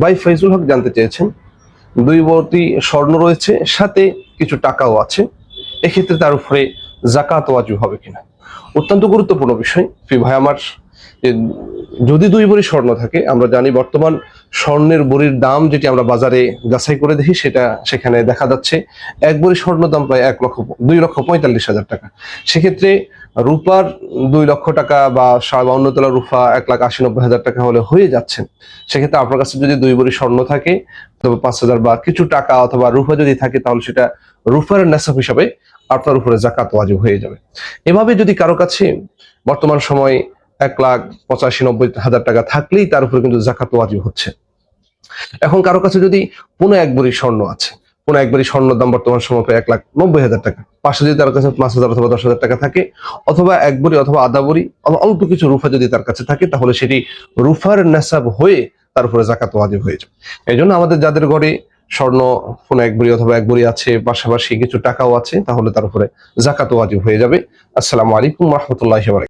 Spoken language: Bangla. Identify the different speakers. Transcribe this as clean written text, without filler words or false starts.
Speaker 1: ভাই ফয়জুল হক জানতে চেয়েছেন, 2 ভরি স্বর্ণ রয়েছে, সাথে কিছু টাকাও আছে, এক্ষেত্রে তার উপরে যাকাত ওয়াজিব হবে কিনা। অত্যন্ত গুরুত্বপূর্ণ বিষয় প্রিয় ভাই আমার। যে যদি 2 ভরি স্বর্ণ থাকে, আমরা জানি বর্তমান স্বর্ণের ভরির দাম যেটি আমরা বাজারে যাচাই করে দেখি, সেখানে দেখা যাচ্ছে 1 ভরি স্বর্ণ দাম প্রায় 2,45,000 টাকা। সেক্ষেত্রে রূপার 2 লক্ষ টাকা বা 52 তোলা রূপা 1,80,90,000 টাকা হলে হয়ে যাচ্ছেন। সেক্ষেত্রে আপনার কাছে যদি 2 ভরি স্বর্ণ থাকে, অথবা 5,000 বা কিছু টাকা অথবা রূপা যদি থাকে, তাহলে সেটা রূপার নেসাব হিসাবে আপনার উপরে যাকাত ওয়াজিব হয়ে যাবে। এভাবে যদি কারো কাছে বর্তমান সময় 1,85,90,000 টাকা থাকলেই তার উপরে কিন্তু যাকাত ওয়াজিব হচ্ছে। এখন কারো কাছে যদি 1 ভরি স্বর্ণ আছে, 1 ভরি স্বর্ণের দাম বর্তমান সময় প্রায় 1,90,000 টাকা, পাশে যদি তার কাছে 5,000 অথবা 10,000 টাকা থাকে, অথবা 1 ভরি অথবা আধা ভরি অল্প কিছু রূপা যদি তার কাছে থাকে, তাহলে সেটি রূপার নেসাব হয়ে তার উপরে যাকাত ওয়াজিব হয়ে যাবে। এই জন্য আমাদের যাদের ঘরে স্বর্ণ 1 ভরি অথবা 1 ভরি আছে, পাশাপাশি কিছু টাকাও আছে, তাহলে তার উপরে যাকাত ওয়াজিব হয়ে যাবে। আসসালামু আলাইকুম ওয়া রাহমাতুল্লাহি ওয়া বারাকাতুহু।